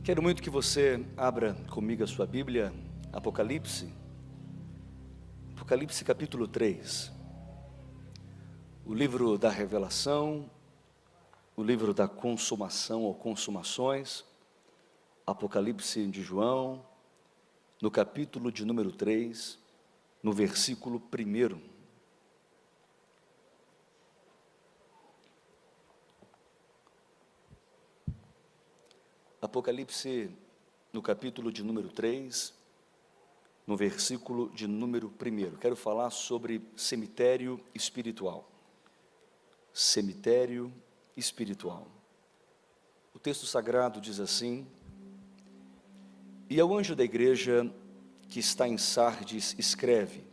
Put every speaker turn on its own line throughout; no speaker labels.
Quero muito que você abra comigo a sua Bíblia, Apocalipse capítulo 3, o livro da revelação, o livro da consumação ou consumações, Apocalipse de João, no capítulo de número 3, no versículo 1. Apocalipse, no capítulo de número 3, no versículo de número 1. Quero falar sobre cemitério espiritual. Cemitério espiritual. O texto sagrado diz assim: E ao anjo da igreja que está em Sardes escreve: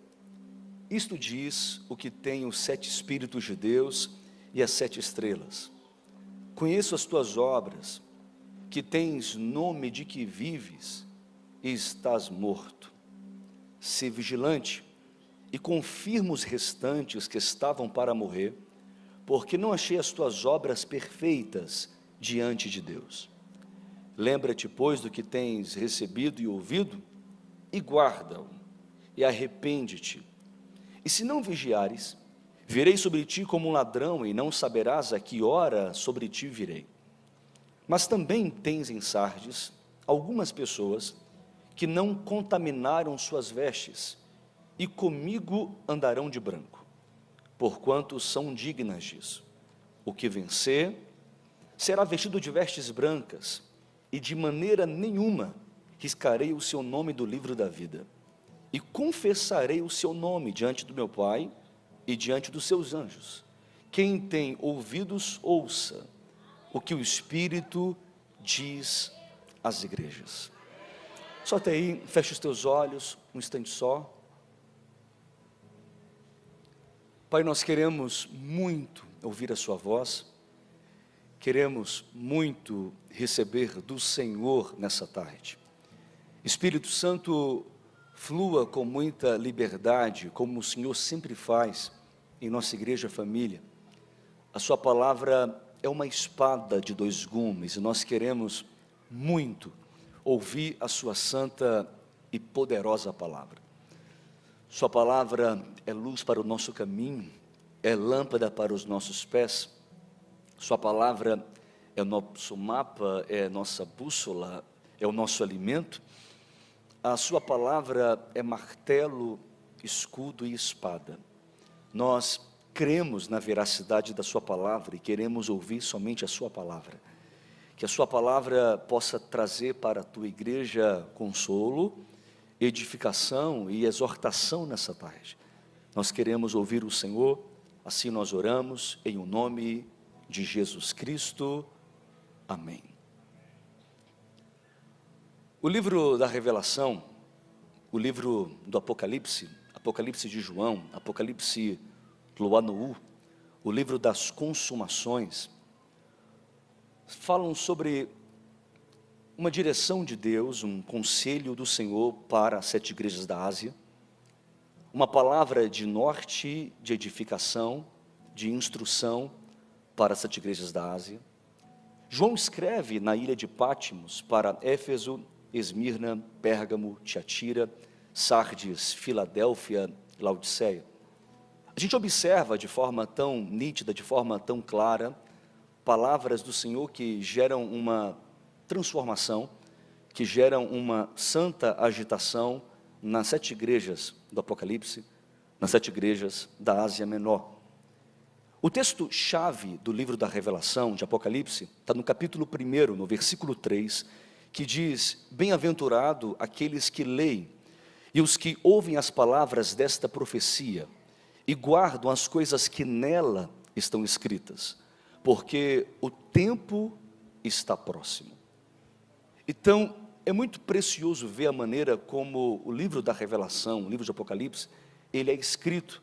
Isto diz o que tem os 7 Espíritos de Deus e as 7 estrelas. Conheço as tuas obras, que tens nome de que vives e estás morto. Sê vigilante e confirma os restantes que estavam para morrer, porque não achei as tuas obras perfeitas diante de Deus. Lembra-te, pois, do que tens recebido e ouvido, e guarda-o, e arrepende-te. E se não vigiares, virei sobre ti como um ladrão, e não saberás a que hora sobre ti virei. Mas também tens em Sardes algumas pessoas que não contaminaram suas vestes, e comigo andarão de branco, porquanto são dignas disso. O que vencer será vestido de vestes brancas, e de maneira nenhuma riscarei o seu nome do livro da vida, e confessarei o seu nome diante do meu Pai e diante dos seus anjos. Quem tem ouvidos, ouça o que o Espírito diz às igrejas. Só até aí, fecha os teus olhos, um instante só. Pai, nós queremos muito ouvir a sua voz, queremos muito receber do Senhor nessa tarde. Espírito Santo, flua com muita liberdade, como o Senhor sempre faz em nossa igreja família. A sua palavra é uma espada de 2 gumes, e nós queremos muito ouvir a sua santa e poderosa palavra. Sua palavra é luz para o nosso caminho, é lâmpada para os nossos pés. Sua palavra é o nosso mapa, é nossa bússola, é o nosso alimento. A sua palavra é martelo, escudo e espada. Nós cremos na veracidade da sua palavra e queremos ouvir somente a sua palavra. Que a sua palavra possa trazer para a tua igreja consolo, edificação e exortação nessa tarde. Nós queremos ouvir o Senhor, assim nós oramos em o nome de Jesus Cristo. Amém. O livro da revelação, o livro do Apocalipse, Apocalipse de João, Apocalipse Loanu, o livro das consumações, falam sobre uma direção de Deus, um conselho do Senhor para as 7 igrejas da Ásia, uma palavra de norte, de edificação, de instrução para as 7 igrejas da Ásia. João escreve na ilha de Pátimos para Éfeso, Esmirna, Pérgamo, Tiatira, Sardes, Filadélfia, Laodiceia. A gente observa de forma tão nítida, de forma tão clara, palavras do Senhor que geram uma transformação, que geram uma santa agitação nas 7 igrejas do Apocalipse, nas 7 igrejas da Ásia Menor. O texto-chave do livro da revelação de Apocalipse está no capítulo 1, no versículo 3, que diz: Bem-aventurado aqueles que leem e os que ouvem as palavras desta profecia e guardam as coisas que nela estão escritas, porque o tempo está próximo. Então, é muito precioso ver a maneira como o livro da revelação, o livro de Apocalipse, ele é escrito,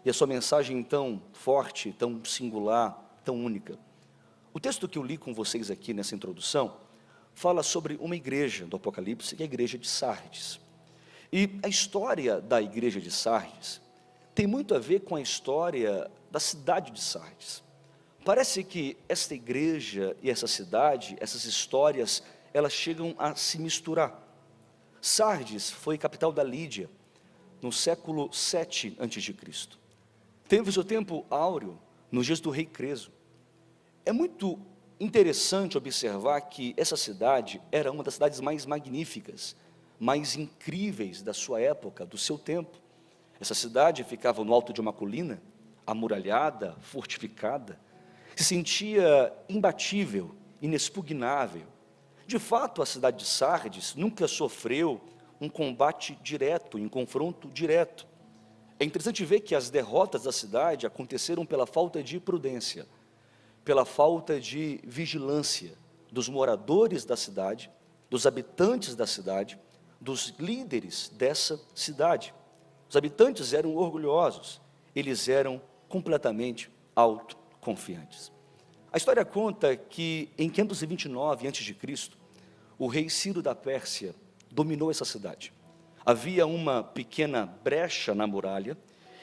e a sua mensagem tão forte, tão singular, tão única. O texto que eu li com vocês aqui nessa introdução, fala sobre uma igreja do Apocalipse, que é a igreja de Sardes. E a história da igreja de Sardes tem muito a ver com a história da cidade de Sardes. Parece que esta igreja e essa cidade, essas histórias, elas chegam a se misturar. Sardes foi capital da Lídia, no século 7 a.C. Teve o seu tempo áureo nos dias do rei Creso. É muito interessante observar que essa cidade era uma das cidades mais magníficas, mais incríveis da sua época, do seu tempo. Essa cidade ficava no alto de uma colina, amuralhada, fortificada, se sentia imbatível, inexpugnável. De fato, a cidade de Sardes nunca sofreu um combate direto, um confronto direto. É interessante ver que as derrotas da cidade aconteceram pela falta de prudência, pela falta de vigilância dos moradores da cidade, dos habitantes da cidade, dos líderes dessa cidade. Os habitantes eram orgulhosos, eles eram completamente autoconfiantes. A história conta que em 529 a.C., o rei Ciro da Pérsia dominou essa cidade. Havia uma pequena brecha na muralha,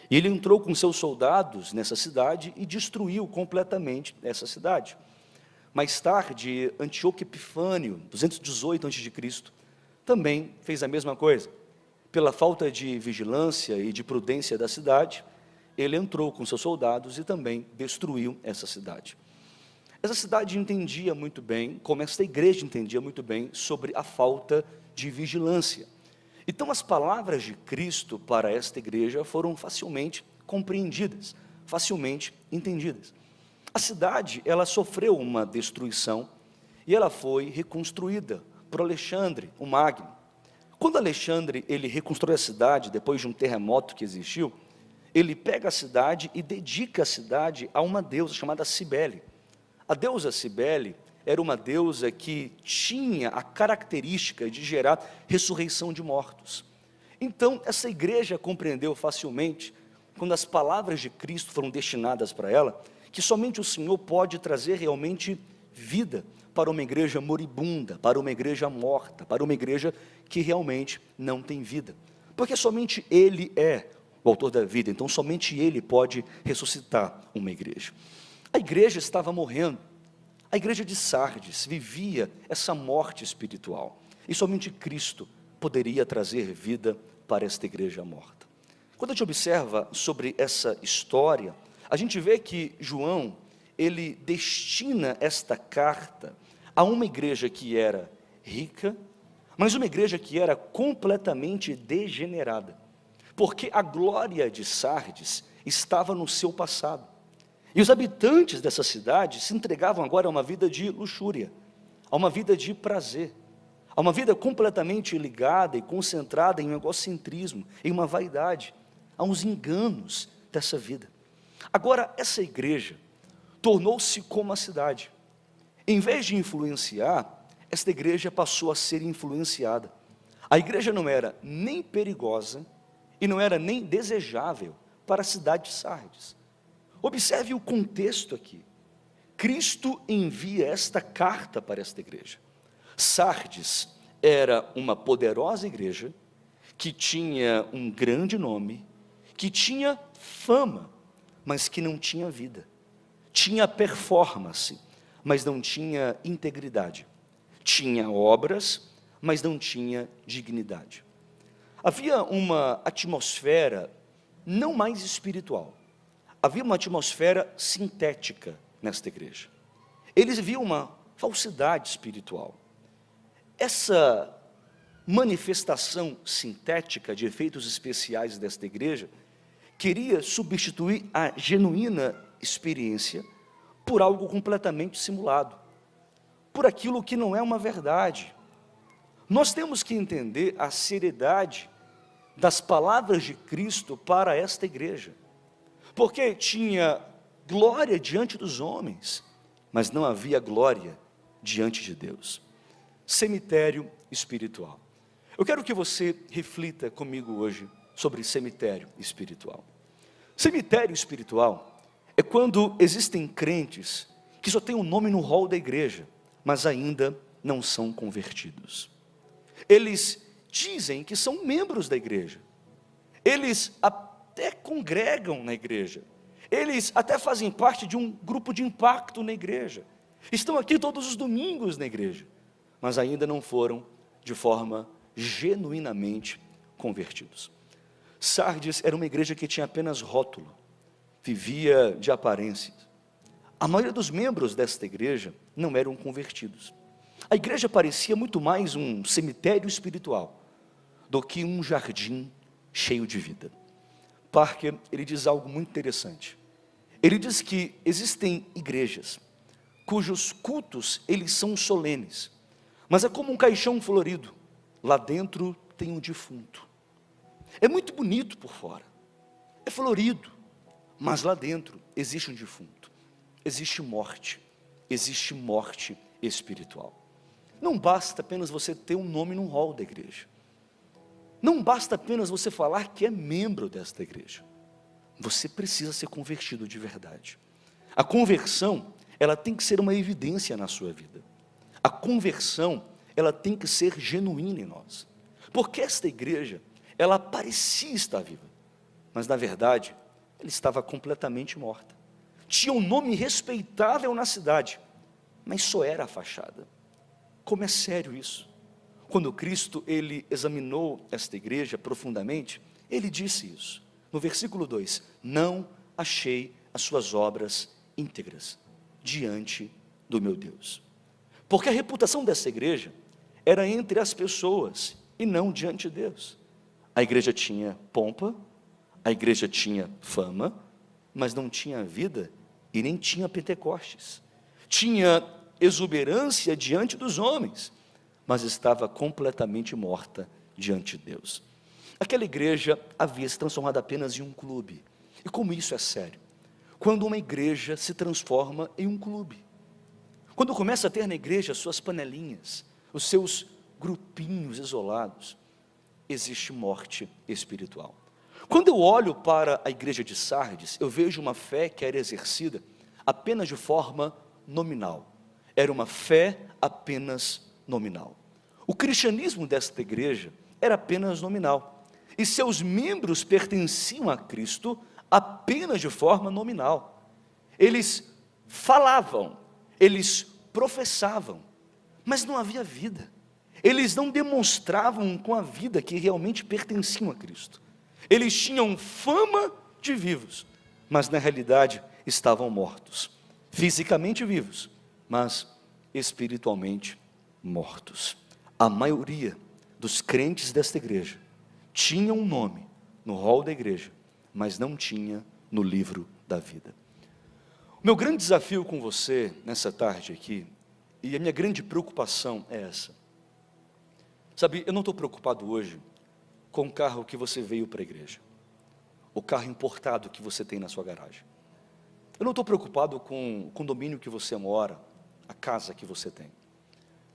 e ele entrou com seus soldados nessa cidade e destruiu completamente essa cidade. Mais tarde, Antíoco Epifânio, 218 a.C., também fez a mesma coisa. Pela falta de vigilância e de prudência da cidade, ele entrou com seus soldados e também destruiu essa cidade. Essa cidade entendia muito bem, como esta igreja entendia muito bem, sobre a falta de vigilância. Então, as palavras de Cristo para esta igreja foram facilmente compreendidas, facilmente entendidas. A cidade, ela sofreu uma destruição e ela foi reconstruída por Alexandre, o Magno. Quando Alexandre ele reconstrói a cidade, depois de um terremoto que existiu, ele pega a cidade e dedica a cidade a uma deusa chamada Cibele. A deusa Cibele era uma deusa que tinha a característica de gerar ressurreição de mortos. Então, essa igreja compreendeu facilmente, quando as palavras de Cristo foram destinadas para ela, que somente o Senhor pode trazer realmente vida para uma igreja moribunda, para uma igreja morta, para uma igreja que realmente não tem vida. Porque somente Ele é o autor da vida, então somente Ele pode ressuscitar uma igreja. A igreja estava morrendo. A igreja de Sardes vivia essa morte espiritual. E somente Cristo poderia trazer vida para esta igreja morta. Quando a gente observa sobre essa história, a gente vê que João, ele destina esta carta a uma igreja que era rica, mas uma igreja que era completamente degenerada. Porque a glória de Sardes estava no seu passado. E os habitantes dessa cidade se entregavam agora a uma vida de luxúria, a uma vida de prazer, a uma vida completamente ligada e concentrada em um egocentrismo, em uma vaidade, a uns enganos dessa vida. Agora, essa igreja tornou-se como a cidade. Em vez de influenciar, esta igreja passou a ser influenciada. A igreja não era nem perigosa e não era nem desejável para a cidade de Sardes. Observe o contexto aqui. Cristo envia esta carta para esta igreja. Sardes era uma poderosa igreja, que tinha um grande nome, que tinha fama, mas que não tinha vida. Tinha performance, mas não tinha integridade. Tinha obras, mas não tinha dignidade. Havia uma atmosfera não mais espiritual. Havia uma atmosfera sintética nesta igreja. Eles viam uma falsidade espiritual. Essa manifestação sintética de efeitos especiais desta igreja queria substituir a genuína experiência por algo completamente simulado, por aquilo que não é uma verdade. Nós temos que entender a seriedade das palavras de Cristo para esta igreja. Porque tinha glória diante dos homens, mas não havia glória diante de Deus. Cemitério espiritual. Eu quero que você reflita comigo hoje sobre cemitério espiritual. Cemitério espiritual é quando existem crentes que só têm um nome no hall da igreja, mas ainda não são convertidos. Eles dizem que são membros da igreja. Eles até congregam na igreja, eles até fazem parte de um grupo de impacto na igreja, estão aqui todos os domingos na igreja, mas ainda não foram de forma genuinamente convertidos. Sardes era uma igreja que tinha apenas rótulo, vivia de aparências. A maioria dos membros desta igreja não eram convertidos. A igreja parecia muito mais um cemitério espiritual do que um jardim cheio de vida. Parker, ele diz algo muito interessante. Ele diz que existem igrejas cujos cultos, eles são solenes, mas é como um caixão florido, lá dentro tem um defunto. É muito bonito por fora, é florido, mas lá dentro existe um defunto, existe morte espiritual. Não basta apenas você ter um nome no hall da igreja, não basta apenas você falar que é membro desta igreja, você precisa ser convertido de verdade. A conversão, ela tem que ser uma evidência na sua vida. A conversão, ela tem que ser genuína em nós. Porque esta igreja, ela parecia estar viva, mas na verdade, ela estava completamente morta. Tinha um nome respeitável na cidade, mas só era a fachada. Como é sério isso? Quando Cristo, ele examinou esta igreja profundamente, ele disse isso. No versículo 2, não achei as suas obras íntegras diante do meu Deus. Porque a reputação dessa igreja era entre as pessoas e não diante de Deus. A igreja tinha pompa, a igreja tinha fama, mas não tinha vida e nem tinha Pentecostes. Tinha exuberância diante dos homens, mas estava completamente morta diante de Deus. Aquela igreja havia se transformado apenas em um clube. E como isso é sério? Quando uma igreja se transforma em um clube. Quando começa a ter na igreja as suas panelinhas, os seus grupinhos isolados, existe morte espiritual. Quando eu olho para a igreja de Sardes, eu vejo uma fé que era exercida apenas de forma nominal. Era uma fé apenas nominal. O cristianismo desta igreja era apenas nominal. E seus membros pertenciam a Cristo apenas de forma nominal. Eles falavam, eles professavam, mas não havia vida. Eles não demonstravam com a vida que realmente pertenciam a Cristo. Eles tinham fama de vivos, mas na realidade estavam mortos. Fisicamente vivos, mas espiritualmente mortos. A maioria dos crentes desta igreja tinha um nome no hall da igreja, mas não tinha no livro da vida. O meu grande desafio com você nessa tarde aqui, e a minha grande preocupação é essa. Sabe, eu não estou preocupado hoje com o carro que você veio para a igreja, o carro importado que você tem na sua garagem. Eu não estou preocupado com o condomínio que você mora, a casa que você tem.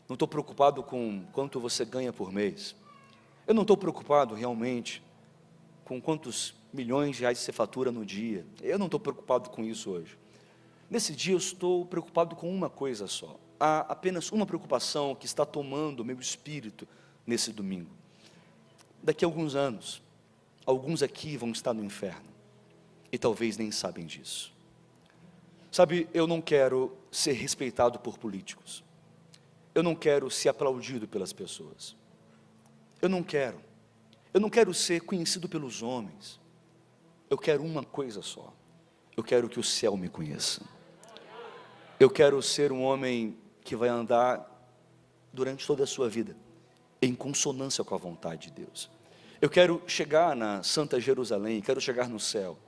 Não estou preocupado com quanto você ganha por mês. Eu não estou preocupado realmente com quantos milhões de reais você fatura no dia. Eu não estou preocupado com isso hoje. Nesse dia eu estou preocupado com uma coisa só. Há apenas uma preocupação que está tomando o meu espírito nesse domingo. Daqui a alguns anos, alguns aqui vão estar no inferno e talvez nem sabem disso. Sabe, eu não quero ser respeitado por políticos. Eu não quero ser aplaudido pelas pessoas. Eu não quero ser conhecido pelos homens. Eu quero uma coisa só. Eu quero que o céu me conheça. Eu quero ser um homem que vai andar durante toda a sua vida em consonância com a vontade de Deus. Eu quero chegar na Santa Jerusalém, quero chegar no céu.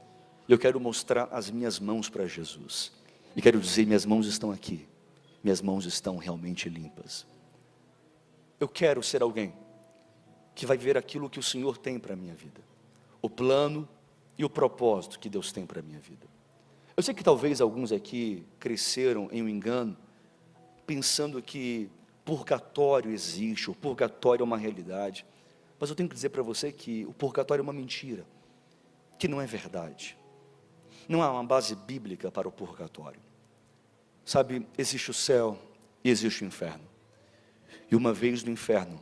E eu quero mostrar as minhas mãos para Jesus. E quero dizer, minhas mãos estão aqui. Minhas mãos estão realmente limpas. Eu quero ser alguém que vai ver aquilo que o Senhor tem para a minha vida, o plano e o propósito que Deus tem para a minha vida. Eu sei que talvez alguns aqui cresceram em um engano, pensando que purgatório existe, o purgatório é uma realidade, mas eu tenho que dizer para você que o purgatório é uma mentira, que não é verdade. Não há uma base bíblica para o purgatório. Sabe, existe o céu e existe o inferno, e uma vez no inferno,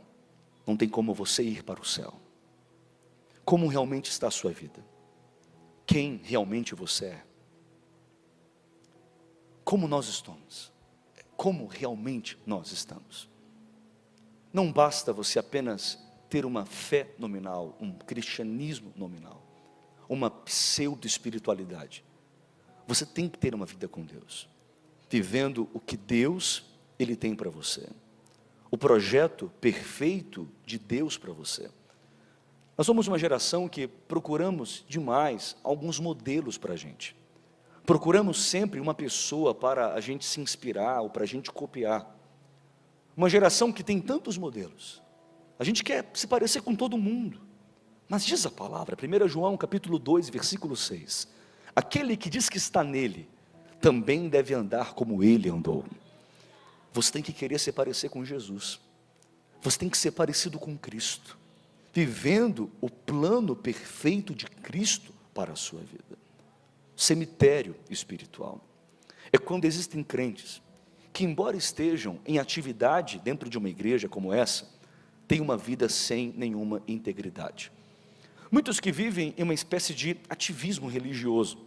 não tem como você ir para o céu. Como realmente está a sua vida? Quem realmente você é? Como nós estamos? Como realmente nós estamos? Não basta você apenas ter uma fé nominal, um cristianismo nominal, uma pseudo-espiritualidade. Você tem que ter uma vida com Deus, vivendo o que Deus, Ele tem para você. O projeto perfeito de Deus para você. Nós somos uma geração que procuramos demais alguns modelos para a gente. Procuramos sempre uma pessoa para a gente se inspirar ou para a gente copiar. Uma geração que tem tantos modelos. A gente quer se parecer com todo mundo. Mas diz a palavra, 1 João capítulo 2, versículo 6. Aquele que diz que está nele, também deve andar como ele andou. Você tem que querer se parecer com Jesus. Você tem que ser parecido com Cristo, vivendo o plano perfeito de Cristo para a sua vida. Cemitério espiritual é quando existem crentes que, embora estejam em atividade dentro de uma igreja como essa, têm uma vida sem nenhuma integridade. Muitos que vivem em uma espécie de ativismo religioso,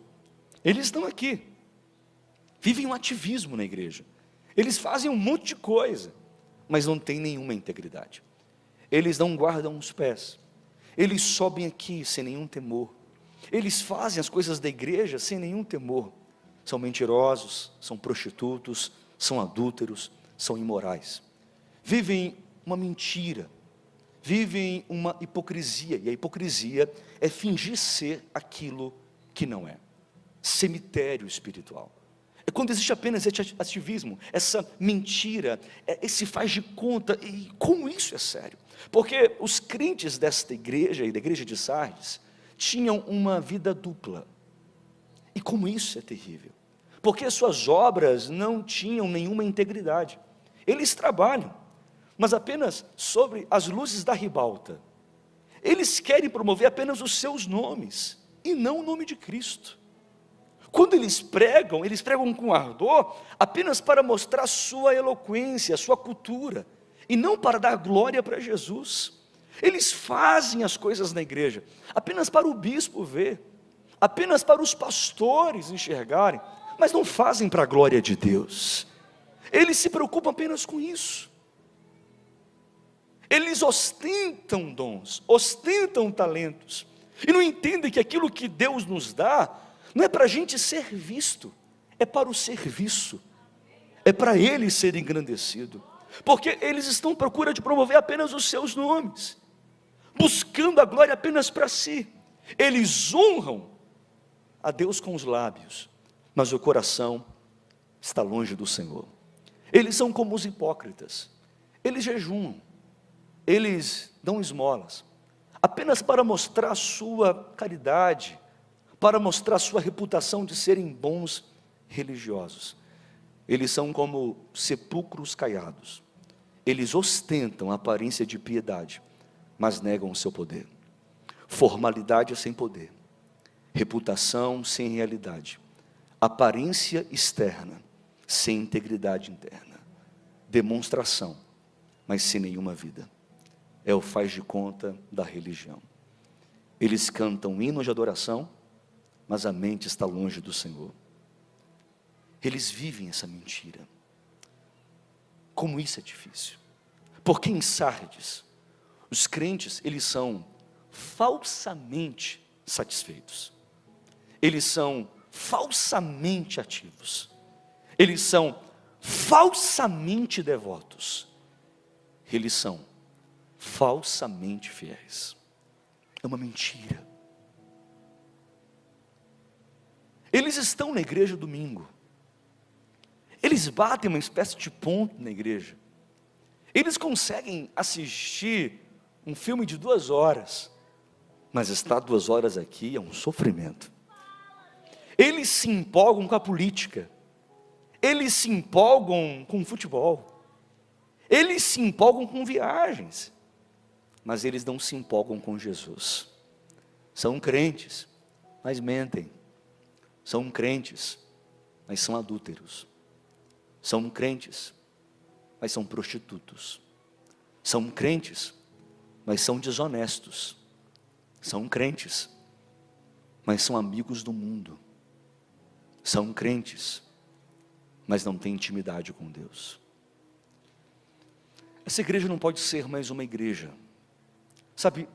eles estão aqui, vivem um ativismo na igreja, eles fazem um monte de coisa, mas não têm nenhuma integridade. Eles não guardam os pés, eles sobem aqui sem nenhum temor, eles fazem as coisas da igreja sem nenhum temor, são mentirosos, são prostitutos, são adúlteros, são imorais, vivem uma mentira, vivem uma hipocrisia, e a hipocrisia é fingir ser aquilo que não é. Cemitério espiritual é quando existe apenas esse ativismo, essa mentira, esse faz de conta. E como isso é sério? Porque os crentes desta igreja e da igreja de Sardes tinham uma vida dupla, e como isso é terrível, porque suas obras não tinham nenhuma integridade. Eles trabalham, mas apenas sobre as luzes da ribalta. Eles querem promover apenas os seus nomes, e não o nome de Cristo. Quando eles pregam com ardor, apenas para mostrar sua eloquência, sua cultura, e não para dar glória para Jesus. Eles fazem as coisas na igreja, apenas para o bispo ver, apenas para os pastores enxergarem, mas não fazem para a glória de Deus. Eles se preocupam apenas com isso. Eles ostentam dons, ostentam talentos, e não entendem que aquilo que Deus nos dá, não é para a gente ser visto, é para o serviço, é para Ele ser engrandecido, porque eles estão à procura de promover apenas os seus nomes, buscando a glória apenas para si. Eles honram a Deus com os lábios, mas o coração está longe do Senhor. Eles são como os hipócritas, eles jejuam, eles dão esmolas, apenas para mostrar sua caridade, para mostrar sua reputação de serem bons religiosos. Eles são como sepulcros caiados, eles ostentam a aparência de piedade, mas negam o seu poder. Formalidade sem poder, reputação sem realidade, aparência externa sem integridade interna, demonstração, mas sem nenhuma vida. É o faz de conta da religião. Eles cantam hinos de adoração, mas a mente está longe do Senhor. Eles vivem essa mentira. Como isso é difícil. Porque em Sardes, os crentes, eles são falsamente satisfeitos. Eles são falsamente ativos. Eles são falsamente devotos. Eles são falsamente fiéis. É uma mentira. Eles estão na igreja domingo, eles batem uma espécie de ponto na igreja, eles conseguem assistir um filme de 2 horas, mas estar 2 horas aqui é um sofrimento. Eles se empolgam com a política, eles se empolgam com o futebol, eles se empolgam com viagens, mas eles não se empolgam com Jesus. São crentes, mas mentem. São crentes, mas são adúlteros. São crentes, mas são prostitutos. São crentes, mas são desonestos. São crentes, mas são amigos do mundo. São crentes, mas não têm intimidade com Deus. essa igreja não pode ser mais uma igreja. Sabe,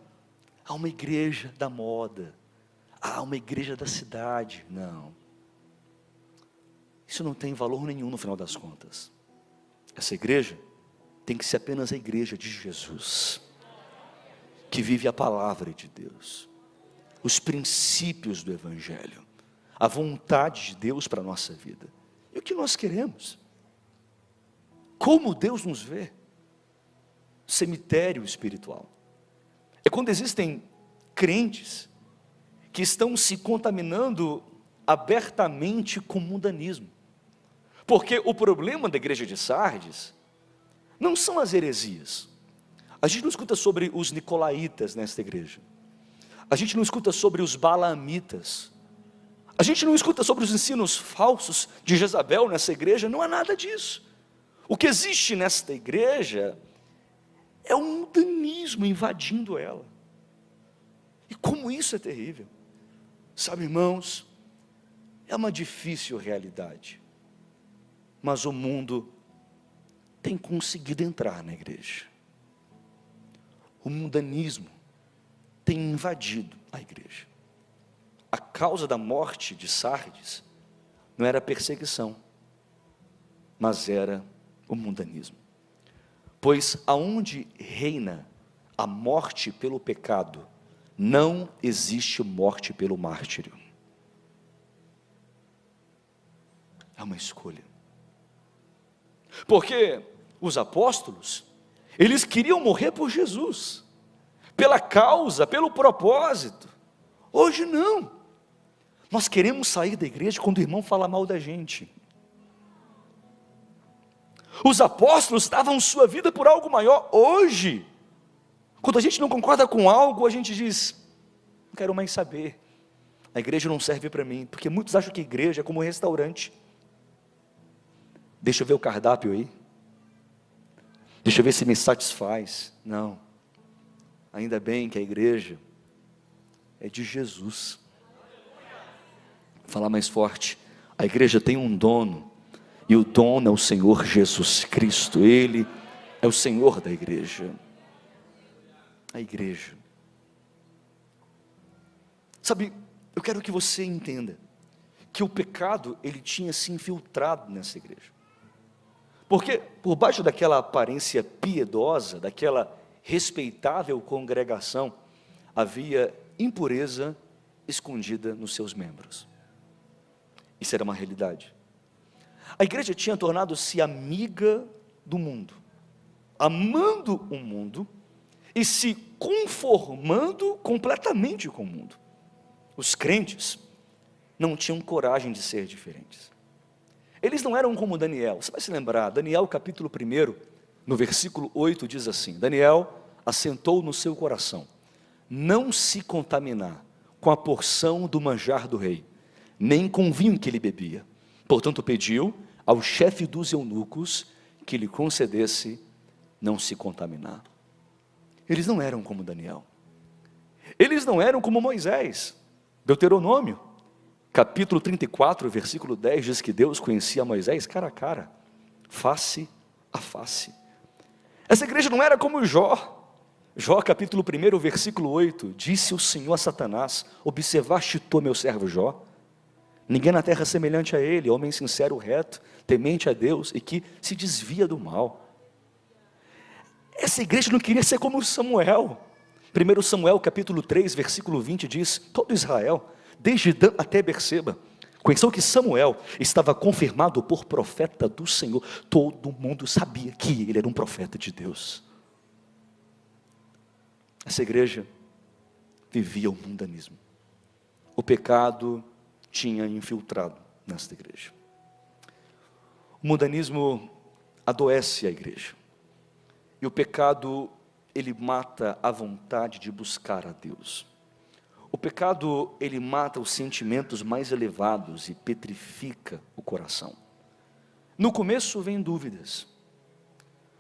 há uma igreja da moda, há uma igreja da cidade. Não. Isso não tem valor nenhum no final das contas. Essa igreja tem que ser apenas a igreja de Jesus, que vive a palavra de Deus, os princípios do Evangelho, a vontade de Deus para a nossa vida. E o que nós queremos? Como Deus nos vê? Cemitério espiritual. É quando existem crentes que estão se contaminando abertamente com o mundanismo. Porque o problema da igreja de Sardes não são as heresias. A gente não escuta sobre os nicolaítas nesta igreja. A gente não escuta sobre os balaamitas. A gente não escuta sobre os ensinos falsos de Jezabel nessa igreja. Não há nada disso. O que existe nesta igreja é um mundanismo invadindo ela. E como isso é terrível. Sabe, irmãos, é uma difícil realidade. Mas o mundo tem conseguido entrar na igreja. O mundanismo tem invadido a igreja. A causa da morte de Sardes não era perseguição, mas era o mundanismo. Pois aonde reina a morte pelo pecado, não existe morte pelo mártírio. É uma escolha. Porque os apóstolos, eles queriam morrer por Jesus, pela causa, pelo propósito. Hoje não. Nós queremos sair da igreja quando o irmão fala mal da gente. Os apóstolos davam sua vida por algo maior. Hoje, quando a gente não concorda com algo, a gente diz: não quero mais saber, a igreja não serve para mim. Porque muitos acham que a igreja é como um restaurante. Deixa eu ver o cardápio aí, deixa eu ver se me satisfaz. Não, ainda bem que a igreja é de Jesus. Vou falar mais forte, a igreja tem um dono, e o dono é o Senhor Jesus Cristo. Ele é o Senhor da igreja. A igreja. Sabe, eu quero que você entenda que o pecado, ele tinha se infiltrado nessa igreja. Porque por baixo daquela aparência piedosa, daquela respeitável congregação, havia impureza escondida nos seus membros. Isso era uma realidade. A igreja tinha tornado-se amiga do mundo, amando o mundo e se conformando completamente com o mundo. Os crentes não tinham coragem de ser diferentes. Eles não eram como Daniel. Você vai se lembrar, Daniel capítulo 1, no versículo 8 diz assim: Daniel assentou no seu coração não se contaminar com a porção do manjar do rei, nem com o vinho que ele bebia. Portanto pediu ao chefe dos eunucos que lhe concedesse não se contaminar. Eles não eram como Daniel. Eles não eram como Moisés. Deuteronômio capítulo 34, versículo 10, diz que Deus conhecia Moisés cara a cara, face a face. Essa igreja não era como Jó. Jó capítulo 1, versículo 8, disse o Senhor a Satanás: observaste tu, meu servo Jó? Ninguém na terra é semelhante a ele, homem sincero, reto, temente a Deus e que se desvia do mal. Essa igreja não queria ser como Samuel. 1 Samuel capítulo 3, versículo 20 diz: todo Israel, desde Dan até Berseba, conheceu que Samuel estava confirmado por profeta do Senhor. Todo mundo sabia que ele era um profeta de Deus. Essa igreja vivia o mundanismo. O pecado tinha infiltrado nesta igreja. O mundanismo adoece a igreja. E o pecado, ele mata a vontade de buscar a Deus. O pecado, ele mata os sentimentos mais elevados e petrifica o coração. No começo vem dúvidas.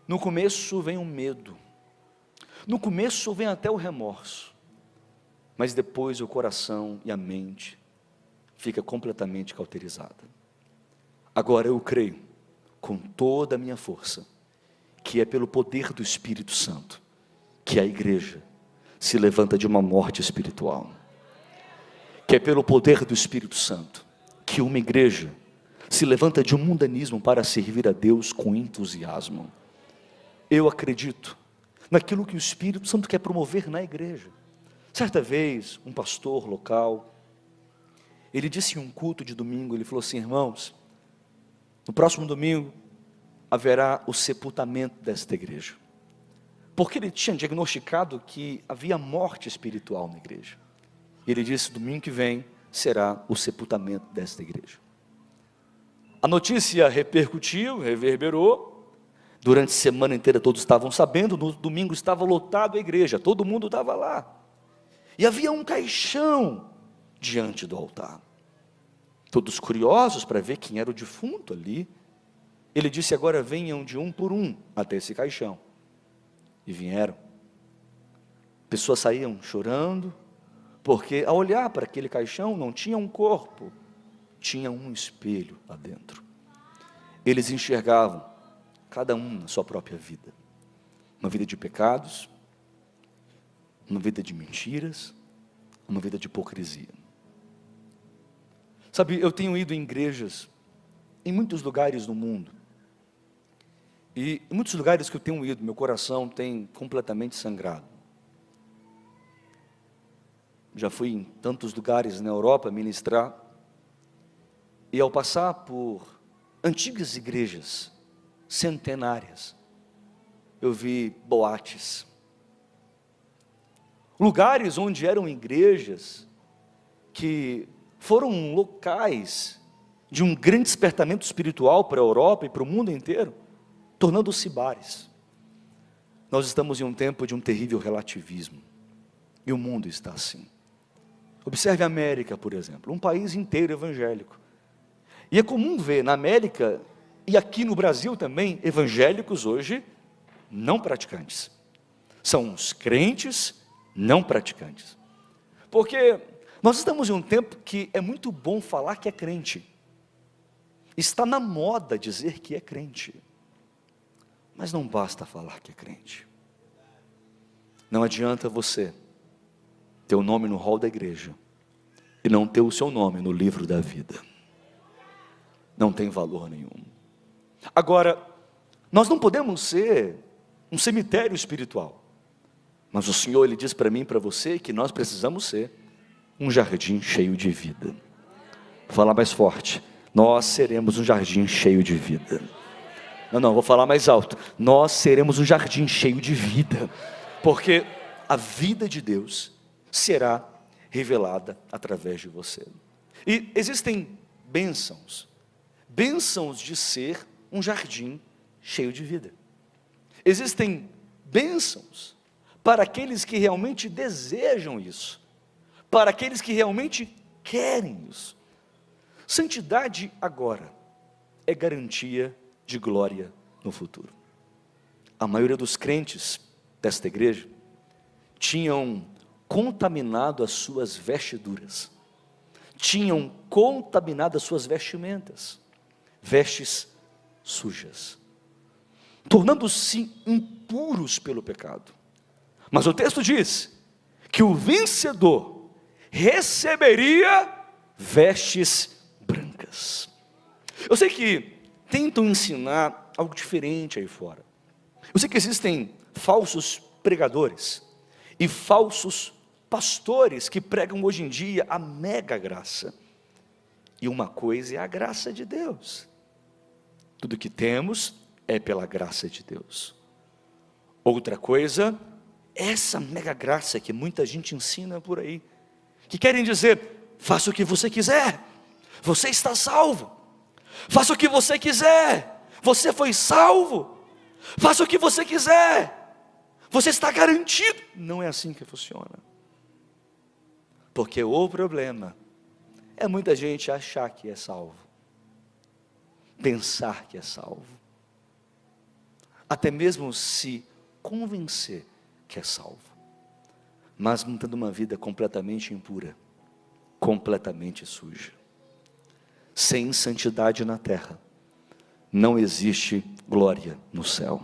No começo vem o medo. No começo vem até o remorso. Mas depois o coração e a mente fica completamente cauterizada. Agora eu creio, com toda a minha força, que é pelo poder do Espírito Santo que a igreja se levanta de uma morte espiritual. Que é pelo poder do Espírito Santo que uma igreja se levanta de um mundanismo para servir a Deus com entusiasmo. Eu acredito naquilo que o Espírito Santo quer promover na igreja. Certa vez, um pastor local, ele disse em um culto de domingo, ele falou assim: irmãos, no próximo domingo haverá o sepultamento desta igreja. Porque ele tinha diagnosticado que havia morte espiritual na igreja. Ele disse: domingo que vem será o sepultamento desta igreja. A notícia repercutiu, reverberou. Durante a semana inteira todos estavam sabendo. No domingo estava lotado a igreja, todo mundo estava lá. E havia um caixão diante do altar. Todos curiosos para ver quem era o defunto ali. Ele disse: agora venham de um por um até esse caixão. E vieram. Pessoas saíam chorando, porque ao olhar para aquele caixão não tinha um corpo, tinha um espelho lá dentro. Eles enxergavam cada um na sua própria vida. Uma vida de pecados, uma vida de mentiras, uma vida de hipocrisia. Sabe, eu tenho ido em igrejas em muitos lugares no mundo. E em muitos lugares que eu tenho ido, meu coração tem completamente sangrado. Já fui em tantos lugares na Europa ministrar. E ao passar por antigas igrejas centenárias, eu vi boates. Lugares onde eram igrejas que foram locais de um grande despertamento espiritual para a Europa e para o mundo inteiro, tornando-se bares. Nós estamos em um tempo de um terrível relativismo, e o mundo está assim. Observe a América, por exemplo, um país inteiro evangélico. E é comum ver na América, e aqui no Brasil também, evangélicos hoje não praticantes. São os crentes não praticantes. Porque nós estamos em um tempo que é muito bom falar que é crente. Está na moda dizer que é crente. Mas não basta falar que é crente. Não adianta você ter o nome no hall da igreja e não ter o seu nome no livro da vida. Não tem valor nenhum. Agora, nós não podemos ser um cemitério espiritual. Mas o Senhor, Ele diz para mim e para você que nós precisamos ser um jardim cheio de vida. Vou falar mais forte. Nós seremos um jardim cheio de vida. Não, vou falar mais alto. Nós seremos um jardim cheio de vida. Porque a vida de Deus será revelada através de você. E existem bênçãos. Bênçãos de ser um jardim cheio de vida. Existem bênçãos para aqueles que realmente desejam isso. Para aqueles que realmente querem isso. Santidade agora é garantia de glória no futuro. A maioria dos crentes desta igreja tinham contaminado as suas vestiduras, tinham contaminado as suas vestimentas, vestes sujas, tornando-se impuros pelo pecado. Mas o texto diz que o vencedor receberia vestes brancas. Eu sei que tentam ensinar algo diferente aí fora. Eu sei que existem falsos pregadores e falsos pastores que pregam hoje em dia a mega graça. E uma coisa é a graça de Deus. Tudo que temos é pela graça de Deus. Outra coisa, essa mega graça que muita gente ensina por aí, que querem dizer: faça o que você quiser, você está salvo. Faça o que você quiser, você foi salvo. Faça o que você quiser, você está garantido. Não é assim que funciona. Porque o problema é muita gente achar que é salvo, pensar que é salvo, até mesmo se convencer que é salvo, mas mantendo uma vida completamente impura, completamente suja. Sem santidade na terra, não existe glória no céu.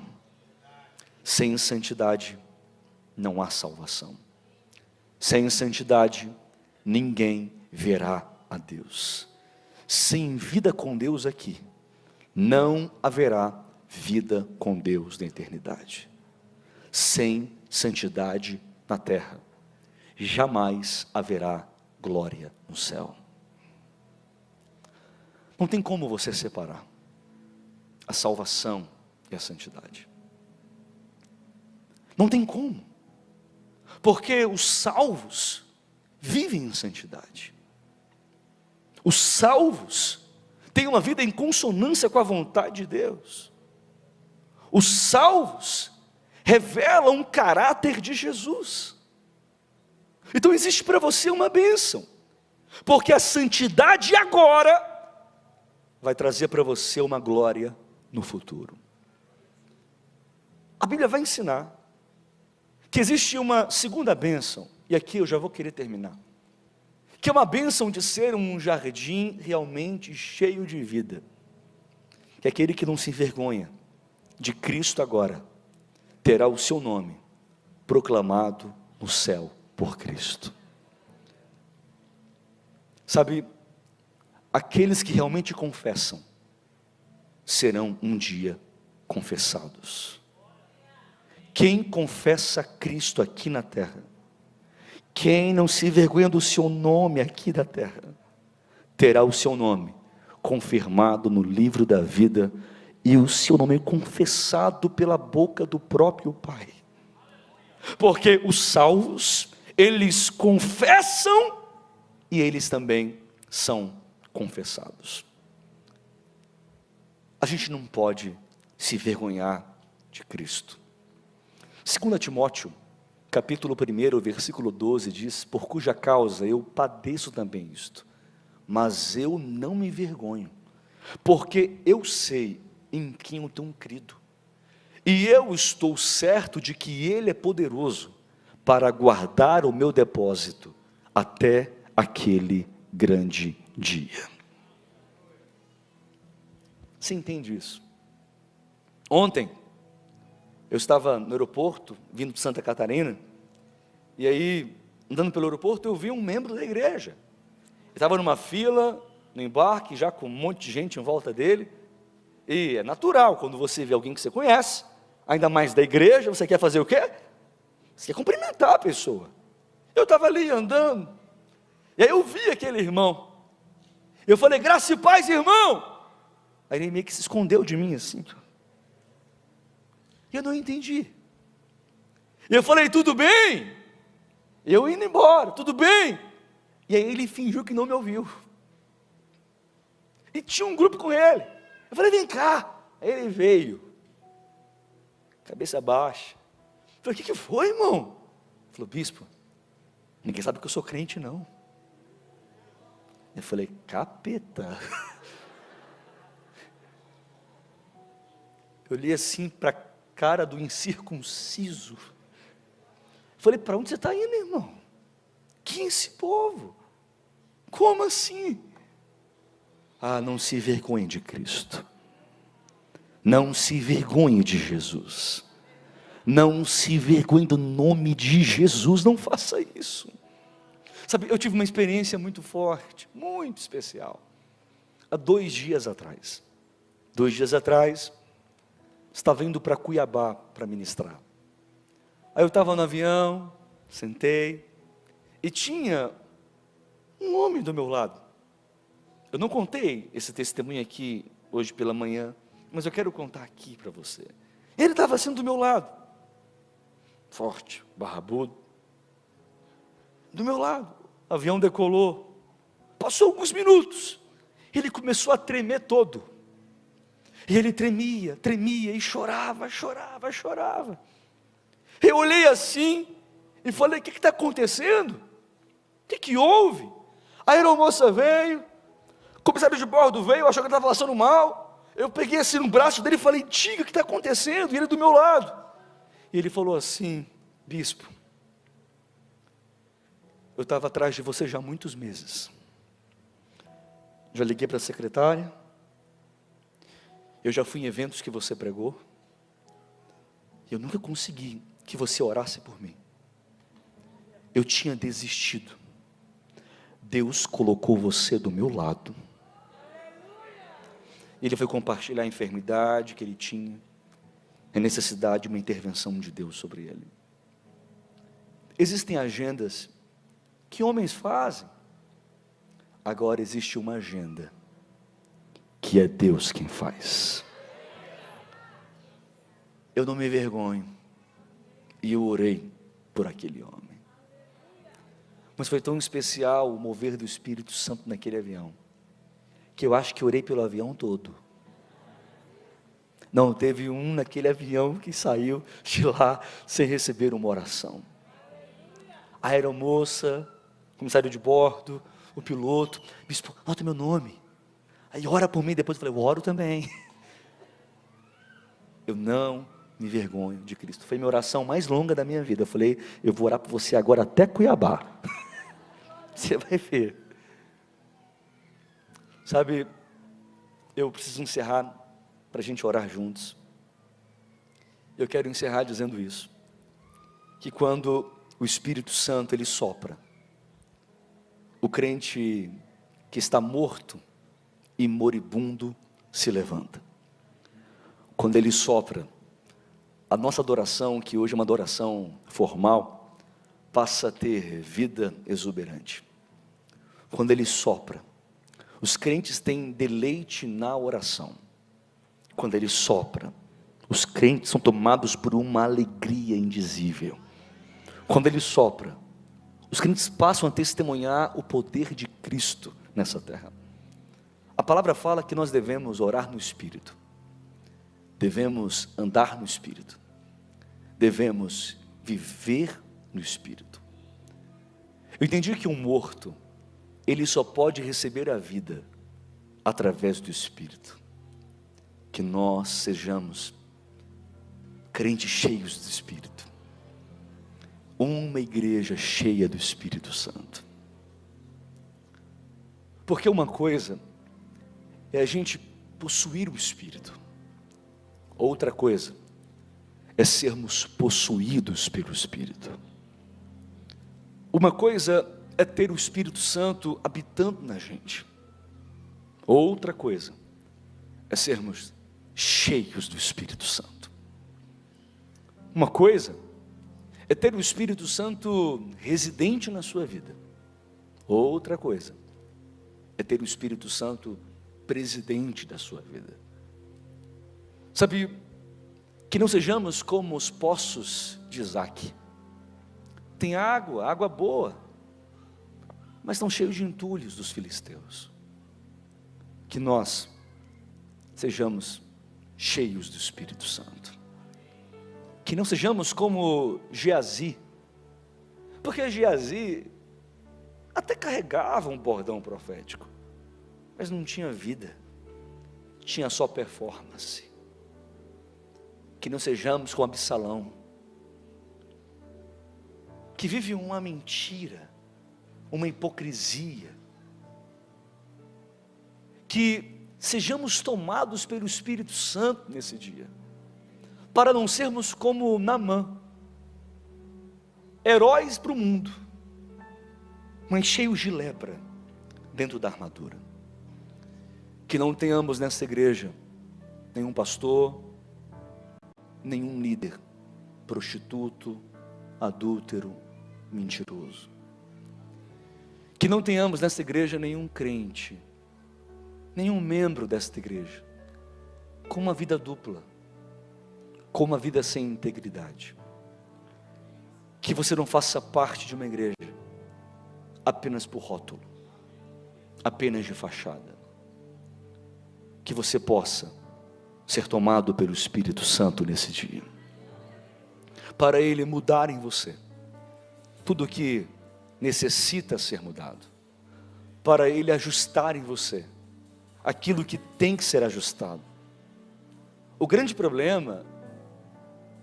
Sem santidade não há salvação. Sem santidade ninguém verá a Deus. Sem vida com Deus aqui, não haverá vida com Deus na eternidade. Sem santidade na terra, jamais haverá glória no céu. Não tem como você separar a salvação e a santidade. Não tem como, porque os salvos vivem em santidade. Os salvos têm uma vida em consonância com a vontade de Deus. Os salvos revelam um caráter de Jesus. Então existe para você uma bênção, porque a santidade agora vai trazer para você uma glória no futuro. A Bíblia vai ensinar que existe uma segunda bênção, e aqui eu já vou querer terminar, que é uma bênção de ser um jardim realmente cheio de vida, que aquele que não se envergonha de Cristo agora, terá o seu nome proclamado no céu por Cristo. Sabe, aqueles que realmente confessam, serão um dia confessados. Quem confessa Cristo aqui na terra, quem não se envergonha do seu nome aqui da terra, terá o seu nome confirmado no livro da vida, e o seu nome confessado pela boca do próprio Pai. Porque os salvos, eles confessam, e eles também são confessados. A gente não pode se envergonhar de Cristo. 2 Timóteo, capítulo 1, versículo 12, diz: por cuja causa eu padeço também isto, mas eu não me envergonho, porque eu sei em quem eu tenho crido, e eu estou certo de que Ele é poderoso para guardar o meu depósito até aquele grande dia. Você entende isso? Ontem, eu estava no aeroporto, vindo de Santa Catarina, e aí, andando pelo aeroporto, eu vi um membro da igreja. Ele estava numa fila, no embarque, já com um monte de gente em volta dele, e é natural, quando você vê alguém que você conhece, ainda mais da igreja, você quer fazer o quê? Você quer cumprimentar a pessoa. Eu estava ali andando, e aí eu vi aquele irmão, eu falei: graça e paz, irmão. Aí ele meio que se escondeu de mim assim, e eu não entendi. E eu falei: tudo bem? Eu indo embora, tudo bem? E aí ele fingiu que não me ouviu, e tinha um grupo com ele. Eu falei: vem cá. Aí ele veio, cabeça baixa. Eu falei: o que foi, irmão? Ele falou: bispo, ninguém sabe que eu sou crente, não. Eu falei: capeta. Eu olhei assim para a cara do incircunciso. Falei: para onde você está indo, irmão? Quem é esse povo? Como assim? Ah, não se envergonhe de Cristo. Não se envergonhe de Jesus. Não se envergonhe do nome de Jesus. Não faça isso. Sabe, eu tive uma experiência muito forte, muito especial, há 2 dias atrás. 2 dias atrás, estava indo para Cuiabá para ministrar. Aí eu estava no avião, sentei, e tinha um homem do meu lado. Eu não contei esse testemunho aqui hoje pela manhã, mas eu quero contar aqui para você. Ele estava assim do meu lado, forte, barrabudo, do meu lado. O avião decolou, passou alguns minutos, ele começou a tremer todo, e ele tremia, tremia, e chorava, chorava, chorava. Eu olhei assim, e falei: o que está acontecendo? O que houve? A aeromoça veio, o comissário de bordo veio, achou que eu estava passando mal. Eu peguei assim no braço dele e falei: diga o que está acontecendo, e ele do meu lado. E ele falou assim: bispo, eu estava atrás de você já há muitos meses. Já liguei para a secretária, eu já fui em eventos que você pregou, Eu nunca consegui que você orasse por mim. Eu tinha desistido. Deus colocou você do meu lado. Ele foi compartilhar a enfermidade que ele tinha, a necessidade de uma intervenção de Deus sobre ele. Existem agendas que homens fazem. Agora existe uma agenda que é Deus quem faz. Eu não me envergonho. E eu orei por aquele homem. Mas foi tão especial o mover do Espírito Santo naquele avião, que eu acho que orei pelo avião todo. Não teve um naquele avião que saiu de lá sem receber uma oração. A aeromoça, o comissário de bordo, o piloto, bispo, anota meu nome. Aí ora por mim, depois eu falei, eu oro também. Eu não me envergonho de Cristo. Foi minha oração mais longa da minha vida. Eu falei, eu vou orar por você agora até Cuiabá. Você vai ver. Sabe, eu preciso encerrar para a gente orar juntos. Eu quero encerrar dizendo isso, que quando o Espírito Santo ele sopra, o crente que está morto e moribundo se levanta. Quando ele sopra, a nossa adoração, que hoje é uma adoração formal, passa a ter vida exuberante. Quando ele sopra, os crentes têm deleite na oração. Quando ele sopra, os crentes são tomados por uma alegria indizível. Quando ele sopra, os crentes passam a testemunhar o poder de Cristo nessa terra. A palavra fala que nós devemos orar no Espírito, devemos andar no Espírito, devemos viver no Espírito. Eu entendi que um morto, ele só pode receber a vida através do Espírito. Que nós sejamos crentes cheios do Espírito, uma igreja cheia do Espírito Santo. Porque uma coisa é a gente possuir o Espírito, outra coisa é sermos possuídos pelo Espírito. Uma coisa é ter o Espírito Santo habitando na gente, outra coisa é sermos cheios do Espírito Santo. Uma coisa é ter o Espírito Santo residente na sua vida, outra coisa é ter o Espírito Santo presidente da sua vida. Sabe, que não sejamos como os poços de Isaac. Tem água boa, mas estão cheios de entulhos dos filisteus. Que nós sejamos cheios do Espírito Santo. Que não sejamos como Geazi, porque Geazi até carregava um bordão profético, mas não tinha vida, tinha só performance. Que não sejamos como Absalão, que vive uma mentira, uma hipocrisia. Que sejamos tomados pelo Espírito Santo nesse dia, para não sermos como Naamã, heróis para o mundo, mas cheios de lepra dentro da armadura. Que não tenhamos nessa igreja nenhum pastor, nenhum líder prostituto, adúltero, mentiroso. Que não tenhamos nessa igreja nenhum crente, nenhum membro desta igreja com uma vida dupla, com uma vida sem integridade. Que você não faça parte de uma igreja apenas por rótulo, apenas de fachada. Que você possa ser tomado pelo Espírito Santo nesse dia, para Ele mudar em você tudo o que necessita ser mudado, para Ele ajustar em você aquilo que tem que ser ajustado. O grande problema,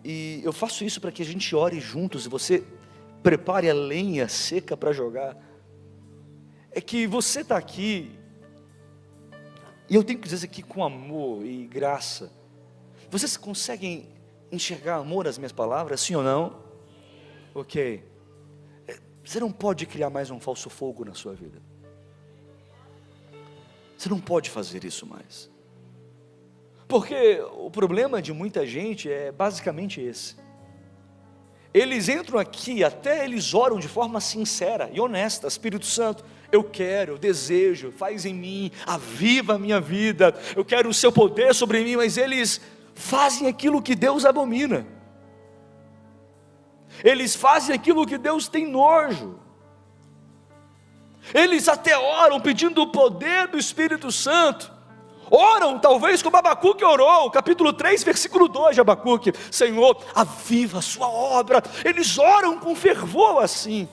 e eu faço isso para que a gente ore juntos, e você prepare a lenha seca para jogar, é que você está aqui, e eu tenho que dizer isso aqui com amor e graça. Vocês conseguem enxergar amor nas minhas palavras, sim ou não? Ok. Você não pode criar mais um falso fogo na sua vida. Você não pode fazer isso mais. Porque o problema de muita gente é basicamente esse. Eles entram aqui, até eles oram de forma sincera e honesta: Espírito Santo, eu quero, eu desejo, faz em mim, aviva a minha vida, eu quero o seu poder sobre mim, mas eles fazem aquilo que Deus abomina. Eles fazem aquilo que Deus tem nojo. Eles até oram pedindo o poder do Espírito Santo. Oram talvez como Abacuque orou, capítulo 3, versículo 2 de Abacuque: Senhor, aviva a sua obra. Eles oram com fervor assim,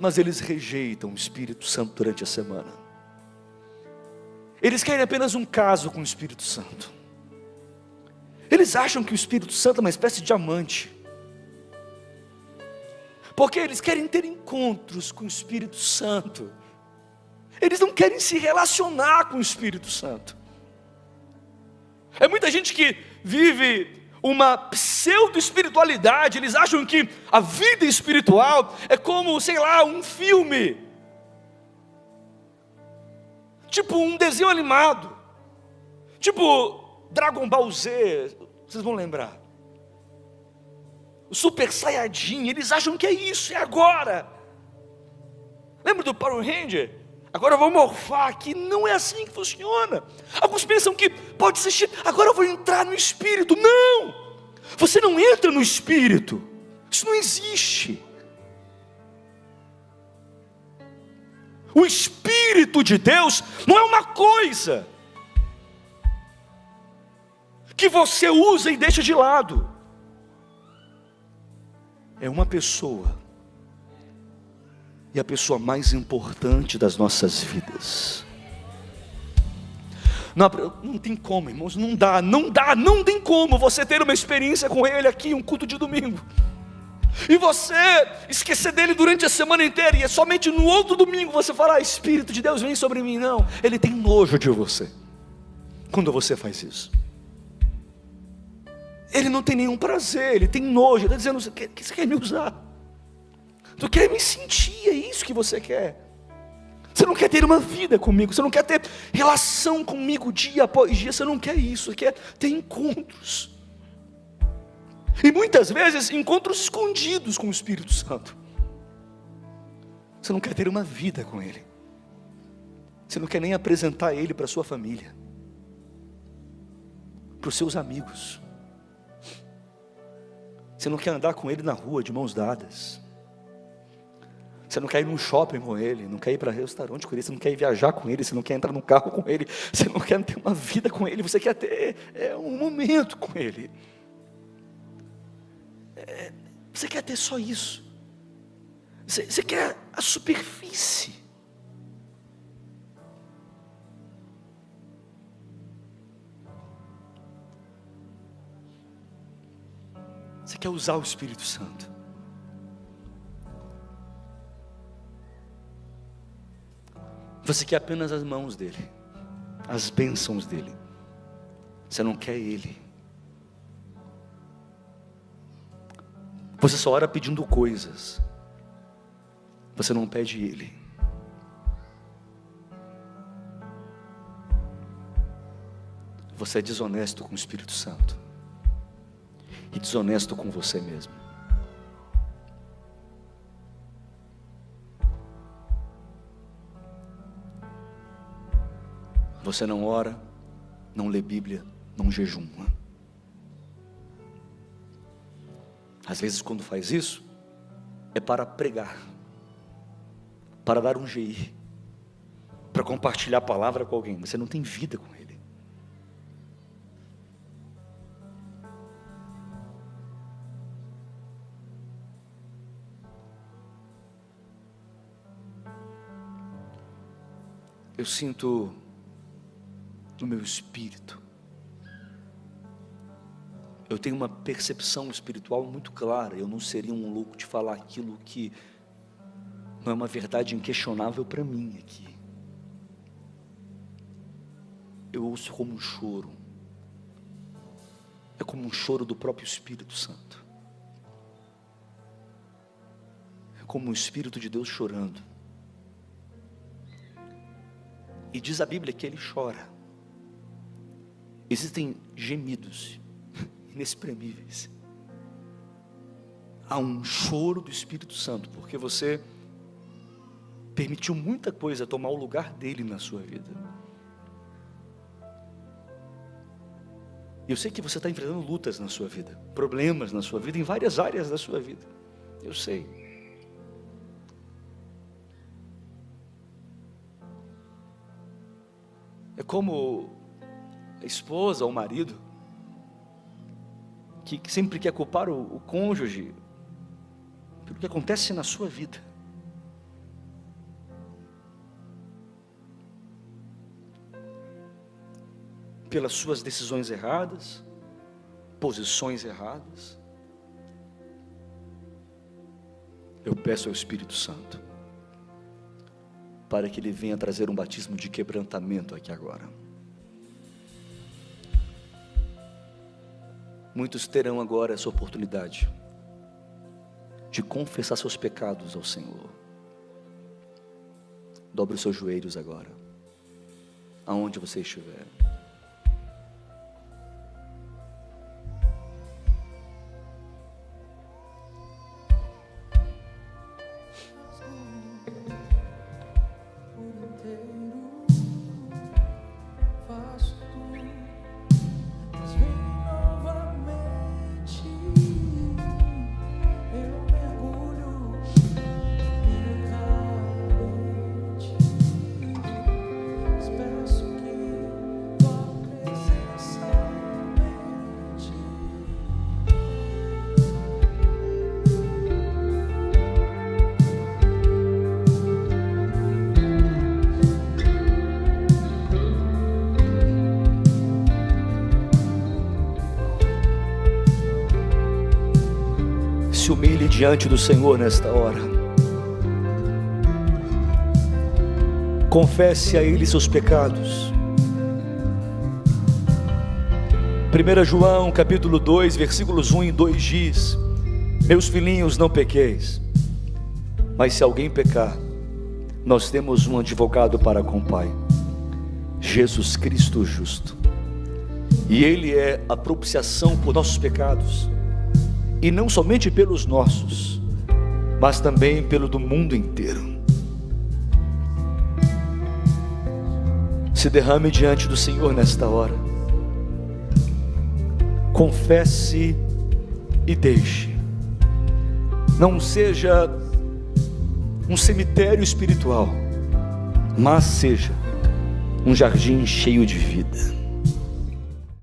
mas eles rejeitam o Espírito Santo durante a semana. Eles querem apenas um caso com o Espírito Santo. Eles acham que o Espírito Santo é uma espécie de diamante, porque eles querem ter encontros com o Espírito Santo. Eles não querem se relacionar com o Espírito Santo. É muita gente que vive uma pseudo-espiritualidade. Eles acham que a vida espiritual é como, sei lá, um filme, tipo um desenho animado, tipo Dragon Ball Z, vocês vão lembrar, o Super Saiyajin. Eles acham que é isso, é agora. Lembra do Power Ranger? Agora eu vou morfar aqui. Não é assim que funciona. Alguns pensam que pode assistir, agora eu vou entrar no Espírito. Não, você não entra no Espírito, isso não existe. O Espírito de Deus não é uma coisa que você usa e deixa de lado. É uma pessoa, e a pessoa mais importante das nossas vidas. Não tem como, irmãos, não tem como você ter uma experiência com Ele aqui, um culto de domingo, e você esquecer dele durante a semana inteira, e é somente no outro domingo você falar: Espírito de Deus, vem sobre mim. Não, Ele tem nojo de você quando você faz isso. Ele não tem nenhum prazer, Ele tem nojo. Ele está dizendo: você quer me usar? Tu quer me sentir? É isso que você quer. Você não quer ter uma vida comigo, você não quer ter relação comigo dia após dia, você não quer isso, você quer ter encontros. E muitas vezes encontros escondidos com o Espírito Santo. Você não quer ter uma vida com Ele. Você não quer nem apresentar Ele para a sua família, para os seus amigos. Você não quer andar com Ele na rua de mãos dadas. Você não quer ir num shopping com Ele, não quer ir para restaurante com Ele, você não quer ir viajar com Ele, você não quer entrar num carro com Ele, você não quer ter uma vida com Ele, você quer ter um momento com Ele. Você quer ter só isso. Você quer a superfície. Você quer usar o Espírito Santo. Você quer apenas as mãos dEle, as bênçãos dEle. Você não quer Ele. Você só ora pedindo coisas. Você não pede Ele. Você é desonesto com o Espírito Santo. E desonesto com você mesmo. Você não ora, não lê Bíblia, não jejuma. Às vezes quando faz isso, é para pregar, para dar um GI, para compartilhar a palavra com alguém. Você não tem vida com Ele. Eu sinto no meu espírito, eu tenho uma percepção espiritual muito clara. Eu não seria um louco de falar aquilo que não é uma verdade inquestionável para mim aqui. Eu ouço como um choro, é como um choro do próprio Espírito Santo. É como o Espírito de Deus chorando. E diz a Bíblia que ele chora. Existem gemidos inexprimíveis. Há um choro do Espírito Santo, porque você permitiu muita coisa tomar o lugar dele na sua vida. Eu sei que você está enfrentando lutas na sua vida, problemas na sua vida, em várias áreas da sua vida. Eu sei. É como a esposa ou o marido que sempre quer culpar o cônjuge pelo que acontece na sua vida. Pelas suas decisões erradas, posições erradas. Eu peço ao Espírito Santo para que ele venha trazer um batismo de quebrantamento aqui agora. Muitos terão agora essa oportunidade de confessar seus pecados ao Senhor. Dobre os seus joelhos agora, aonde você estiver. Se humilhe diante do Senhor nesta hora. Confesse a Ele seus pecados. 1 João capítulo 2, versículos 1 e 2 diz: meus filhinhos, não pequeis, mas se alguém pecar, nós temos um advogado para com o Pai, Jesus Cristo justo, e Ele é a propiciação por nossos pecados, e não somente pelos nossos, mas também pelo do mundo inteiro. Se derrame diante do Senhor nesta hora. Confesse e deixe. Não seja um cemitério espiritual, mas seja um jardim cheio de vida.